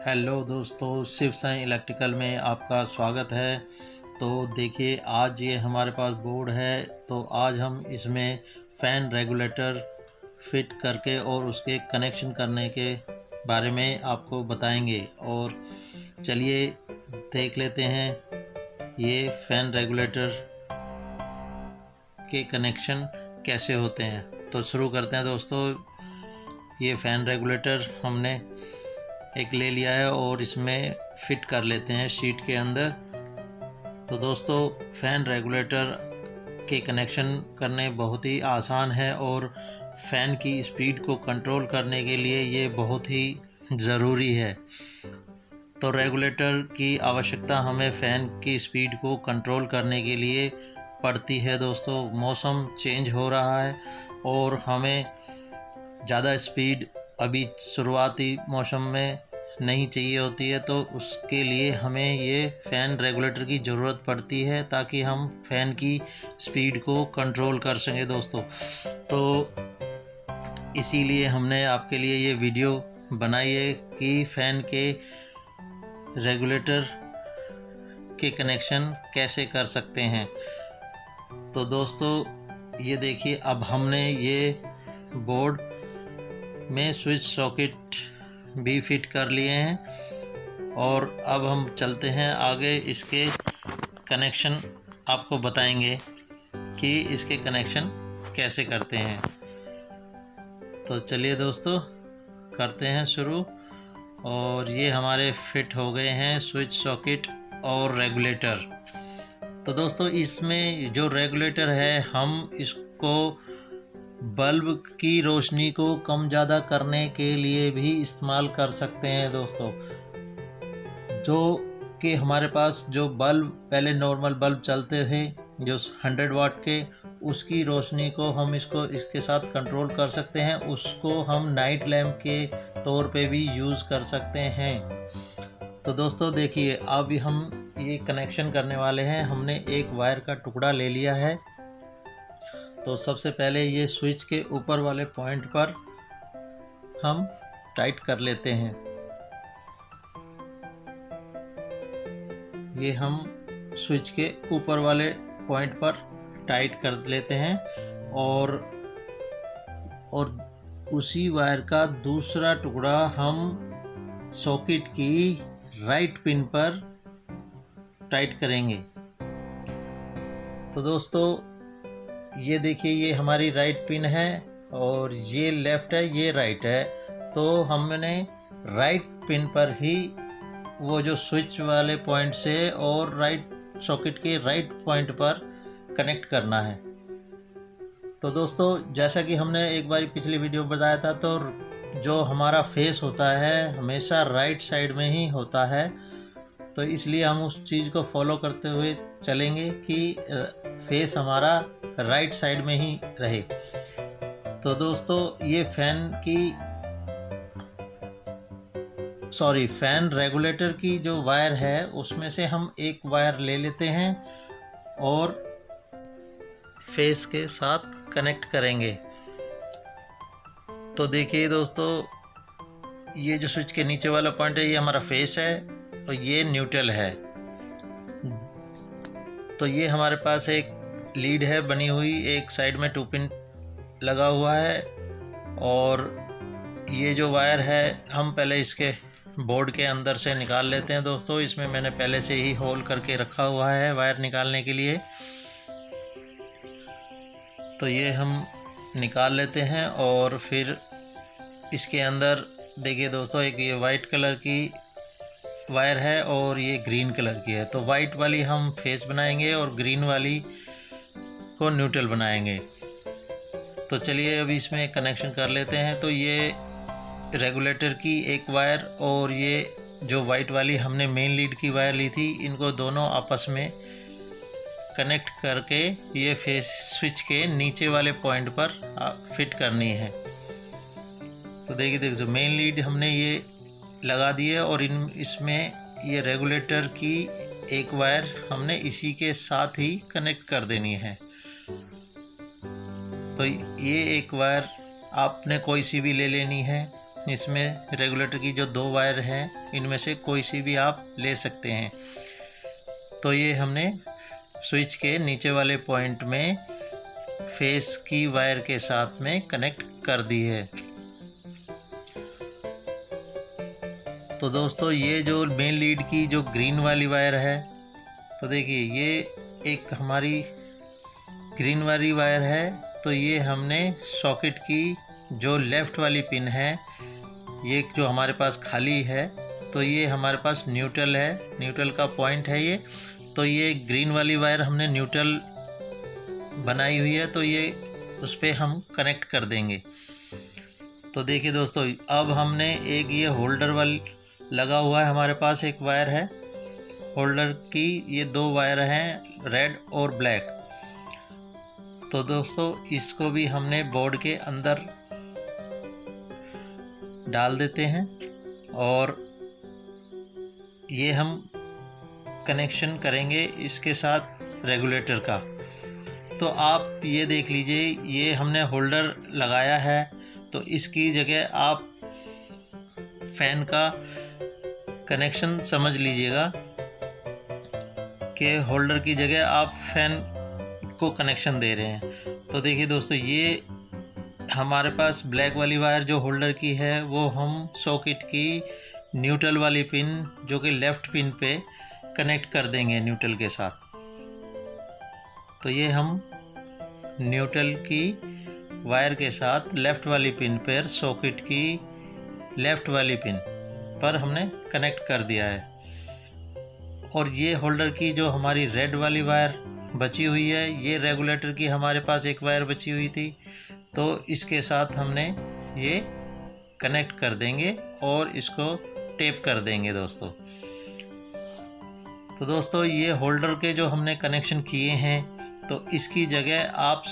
Hello दोस्तों, Shiv Sai electrical में आपका स्वागत है। तो देखिए, आज ये हमारे पास बोर्ड है, तो आज हम इसमें फ़ैन रेगुलेटर फिट करके और उसके कनेक्शन करने के बारे में आपको बताएंगे। और चलिए देख लेते हैं ये फ़ैन रेगुलेटर के कनेक्शन कैसे होते हैं। तो शुरू करते हैं दोस्तों। ये फ़ैन रेगुलेटर हमने एक ले लिया है और इसमें फिट कर लेते हैं शीट के अंदर। तो दोस्तों, फ़ैन रेगुलेटर के कनेक्शन करने बहुत ही आसान है और फ़ैन की स्पीड को कंट्रोल करने के लिए ये बहुत ही ज़रूरी है। तो रेगुलेटर की आवश्यकता हमें फ़ैन की स्पीड को कंट्रोल करने के लिए पड़ती है। दोस्तों, मौसम चेंज हो रहा है और हमें ज़्यादा स्पीड अभी शुरुआती मौसम में नहीं चाहिए होती है, तो उसके लिए हमें ये फ़ैन रेगुलेटर की ज़रूरत पड़ती है ताकि हम फ़ैन की स्पीड को कंट्रोल कर सकें दोस्तों। तो इसीलिए हमने आपके लिए ये वीडियो बनाई है कि फ़ैन के रेगुलेटर के कनेक्शन कैसे कर सकते हैं। तो दोस्तों, ये देखिए, अब हमने ये बोर्ड में स्विच सॉकेट भी फिट कर लिए हैं और अब हम चलते हैं आगे। इसके कनेक्शन आपको बताएंगे कि इसके कनेक्शन कैसे करते हैं। तो चलिए दोस्तों, करते हैं शुरू। और ये हमारे फिट हो गए हैं स्विच सॉकेट और रेगुलेटर। तो दोस्तों, इसमें जो रेगुलेटर है, हम इसको बल्ब की रोशनी को कम ज़्यादा करने के लिए भी इस्तेमाल कर सकते हैं दोस्तों। जो कि हमारे पास जो बल्ब पहले नॉर्मल बल्ब चलते थे जो 100 वाट के, उसकी रोशनी को हम इसके साथ कंट्रोल कर सकते हैं। उसको हम नाइट लैम्प के तौर पे भी यूज़ कर सकते हैं। तो दोस्तों देखिए, अब हम ये कनेक्शन करने वाले हैं। हमने एक वायर का टुकड़ा ले लिया है। तो सबसे पहले ये स्विच के ऊपर वाले पॉइंट पर हम टाइट कर लेते हैं। ये हम स्विच के ऊपर वाले पॉइंट पर टाइट कर लेते हैं और उसी वायर का दूसरा टुकड़ा हम सॉकेट की राइट पिन पर टाइट करेंगे। तो दोस्तों, ये देखिए, ये हमारी राइट पिन है और ये लेफ़्ट है, ये राइट है। तो हमने राइट पिन पर ही वो जो स्विच वाले पॉइंट से और राइट सॉकेट के राइट पॉइंट पर कनेक्ट करना है। तो दोस्तों, जैसा कि हमने एक बार पिछली वीडियो में बताया था, तो जो हमारा फेस होता है हमेशा राइट साइड में ही होता है। तो इसलिए हम उस चीज़ को फॉलो करते हुए चलेंगे कि फेस हमारा राइट साइड में ही रहे। तो दोस्तों, ये फ़ैन रेगुलेटर की जो वायर है, उसमें से हम एक वायर ले लेते हैं और फेस के साथ कनेक्ट करेंगे। तो देखिए दोस्तों, ये जो स्विच के नीचे वाला पॉइंट है, ये हमारा फेस है और ये न्यूट्रल है। तो ये हमारे पास एक लीड है बनी हुई, एक साइड में 2 पिन लगा हुआ है। और ये जो वायर है, हम पहले इसके बोर्ड के अंदर से निकाल लेते हैं दोस्तों। इसमें मैंने पहले से ही होल करके रखा हुआ है वायर निकालने के लिए। तो ये हम निकाल लेते हैं और फिर इसके अंदर देखिए दोस्तों, एक ये वाइट कलर की वायर है और ये ग्रीन कलर की है। तो वाइट वाली हम फेस बनाएंगे और ग्रीन वाली को न्यूट्रल बनाएंगे। तो चलिए अब इसमें कनेक्शन कर लेते हैं। तो ये रेगुलेटर की एक वायर और ये जो वाइट वाली हमने मेन लीड की वायर ली थी, इनको दोनों आपस में कनेक्ट करके ये फेस स्विच के नीचे वाले पॉइंट पर फिट करनी है। तो देखिए मेन लीड हमने ये लगा दी है और इसमें ये रेगुलेटर की एक वायर हमने इसी के साथ ही कनेक्ट कर देनी है। तो ये एक वायर आपने कोई सी भी ले लेनी है इसमें रेगुलेटर की जो 2 वायर हैं इनमें से कोई सी भी आप ले सकते हैं। तो ये हमने स्विच के नीचे वाले पॉइंट में फेस की वायर के साथ में कनेक्ट कर दी है। तो दोस्तों ये जो मेन लीड की जो ग्रीन वाली वायर है, तो देखिए ये एक हमारी ग्रीन वाली वायर है। तो ये हमने सॉकेट की जो लेफ़्ट वाली पिन है, ये जो हमारे पास खाली है, तो ये हमारे पास न्यूट्रल है, न्यूट्रल का पॉइंट है ये। तो ये ग्रीन वाली वायर हमने न्यूट्रल बनाई हुई है, तो ये उस पर हम कनेक्ट कर देंगे। तो देखिए दोस्तों, अब हमने एक ये होल्डर वाली लगा हुआ है, हमारे पास एक वायर है होल्डर की, ये 2 वायर हैं रेड और ब्लैक। तो दोस्तों इसको भी हमने बोर्ड के अंदर डाल देते हैं और ये हम कनेक्शन करेंगे इसके साथ रेगुलेटर का। तो आप ये देख लीजिए, ये हमने होल्डर लगाया है, तो इसकी जगह आप फैन का कनेक्शन समझ लीजिएगा कि होल्डर की जगह आप फैन को कनेक्शन दे रहे हैं। तो देखिए दोस्तों, ये हमारे पास ब्लैक वाली वायर जो होल्डर की है, वो हम सॉकेट की न्यूट्रल वाली पिन जो कि लेफ़्ट पिन पे कनेक्ट कर देंगे न्यूट्रल के साथ। तो ये हम न्यूट्रल की वायर के साथ लेफ़्ट वाली पिन पर सॉकेट की लेफ़्ट वाली पिन पर हमने कनेक्ट कर दिया है। और ये होल्डर की जो हमारी रेड वाली वायर बची हुई है, ये रेगुलेटर की हमारे पास एक वायर बची हुई थी, तो इसके साथ हमने ये कनेक्ट कर देंगे और इसको टेप कर देंगे दोस्तों। तो दोस्तों ये होल्डर के जो हमने कनेक्शन किए हैं, तो इसकी जगह आप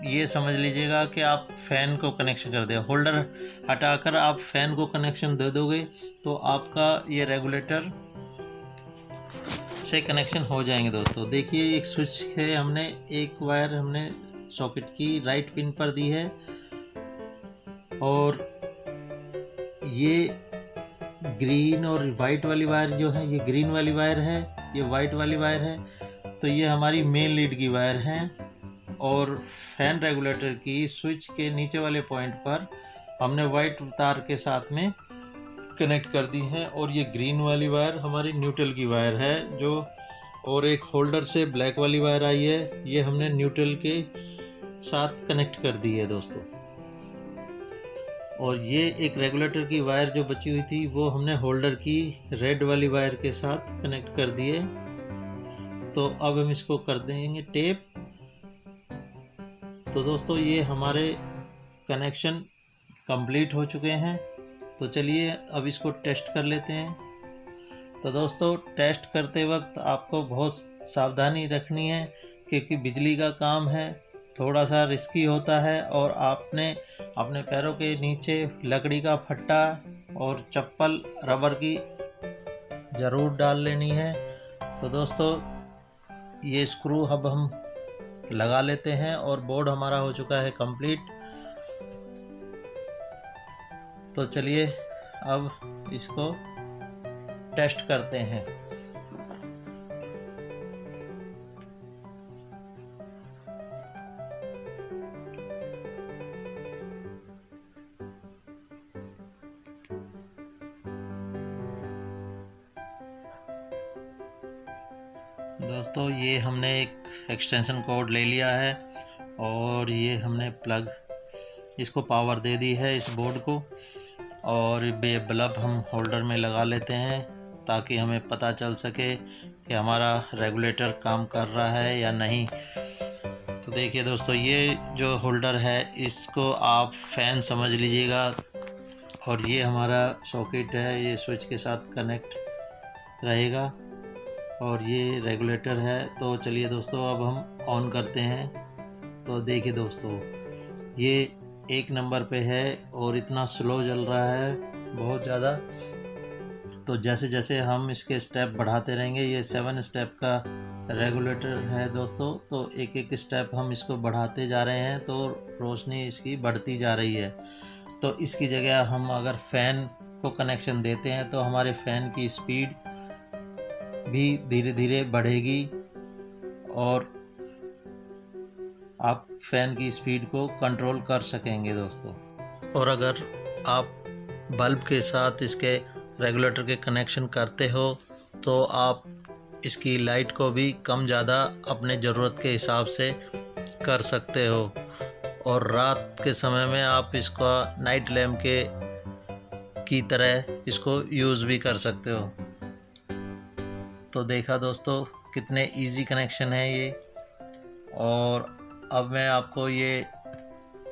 ये समझ लीजिएगा कि आप फ़ैन को कनेक्शन कर दें। होल्डर हटाकर आप फ़ैन को कनेक्शन दे दोगे तो आपका ये रेगुलेटर से कनेक्शन हो जाएंगे दोस्तों। देखिए एक स्विच है, हमने एक वायर हमने सॉकेट की राइट पिन पर दी है और ये ग्रीन और वाइट वाली वायर जो है, ये ग्रीन वाली वायर है, ये वाइट वाली वायर है। तो ये हमारी मेन लीड की वायर है और फैन रेगुलेटर की स्विच के नीचे वाले पॉइंट पर हमने वाइट तार के साथ में कनेक्ट कर दी है। और ये ग्रीन वाली वायर हमारी न्यूट्रल की वायर है जो, और एक होल्डर से ब्लैक वाली वायर आई है, ये हमने न्यूट्रल के साथ कनेक्ट कर दी है दोस्तों। और ये एक रेगुलेटर की वायर जो बची हुई थी, वो हमने होल्डर की रेड वाली वायर के साथ कनेक्ट कर दिए। तो अब हम इसको कर देंगे टेप। तो दोस्तों ये हमारे कनेक्शन कंप्लीट हो चुके हैं। तो चलिए अब इसको टेस्ट कर लेते हैं। तो दोस्तों टेस्ट करते वक्त आपको बहुत सावधानी रखनी है, क्योंकि बिजली का काम है, थोड़ा सा रिस्की होता है और आपने अपने पैरों के नीचे लकड़ी का फट्टा और चप्पल रबर की ज़रूर डाल लेनी है। तो दोस्तों ये स्क्रू अब हम लगा लेते हैं और बोर्ड हमारा हो चुका है कंप्लीट। तो चलिए अब इसको टेस्ट करते हैं। दोस्तों ये हमने एक एक्सटेंशन कोड ले लिया है और ये हमने प्लग इसको पावर दे दी है इस बोर्ड को, और बल्ब हम होल्डर में लगा लेते हैं ताकि हमें पता चल सके कि हमारा रेगुलेटर काम कर रहा है या नहीं। तो देखिए दोस्तों, ये जो होल्डर है इसको आप फ़ैन समझ लीजिएगा और ये हमारा सॉकेट है, ये स्विच के साथ कनेक्ट रहेगा और ये रेगुलेटर है। तो चलिए दोस्तों अब हम ऑन करते हैं। तो देखिए दोस्तों ये 1 नंबर पे है और इतना स्लो चल रहा है बहुत ज़्यादा। तो जैसे जैसे हम इसके स्टेप बढ़ाते रहेंगे, ये 7 स्टेप का रेगुलेटर है दोस्तों, तो एक एक स्टेप हम इसको बढ़ाते जा रहे हैं तो रोशनी इसकी बढ़ती जा रही है। तो इसकी जगह हम अगर फ़ैन को कनेक्शन देते हैं तो हमारे फ़ैन की स्पीड भी धीरे धीरे बढ़ेगी और आप फ़ैन की स्पीड को कंट्रोल कर सकेंगे दोस्तों। और अगर आप बल्ब के साथ इसके रेगुलेटर के कनेक्शन करते हो तो आप इसकी लाइट को भी कम ज़्यादा अपने ज़रूरत के हिसाब से कर सकते हो और रात के समय में आप इसका नाइट लैम्प की तरह इसको यूज़ भी कर सकते हो। तो देखा दोस्तों कितने इजी कनेक्शन है ये। और अब मैं आपको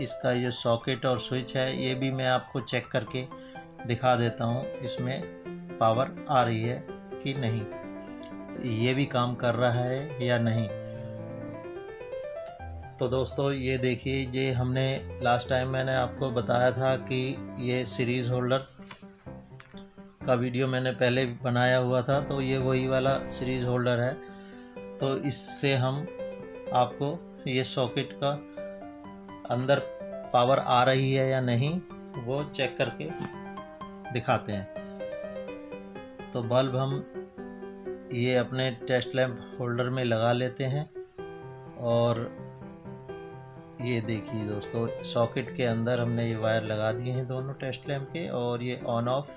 इसका ये सॉकेट और स्विच है ये भी मैं आपको चेक करके दिखा देता हूँ इसमें पावर आ रही है कि नहीं, ये भी काम कर रहा है या नहीं। तो दोस्तों ये देखिए, ये हमने लास्ट टाइम मैंने आपको बताया था कि ये सीरीज़ होल्डर का वीडियो मैंने पहले बनाया हुआ था, तो ये वही वाला सीरीज़ होल्डर है। तो इससे हम आपको ये सॉकेट का अंदर पावर आ रही है या नहीं वो चेक करके दिखाते हैं। तो बल्ब हम ये अपने टेस्ट लैंप होल्डर में लगा लेते हैं और ये देखिए दोस्तों सॉकेट के अंदर हमने ये वायर लगा दिए हैं दोनों टेस्ट लैंप के और ये ऑन ऑफ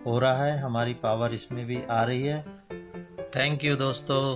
हो रहा है, हमारी पावर इसमें भी आ रही है। थैंक यू दोस्तों।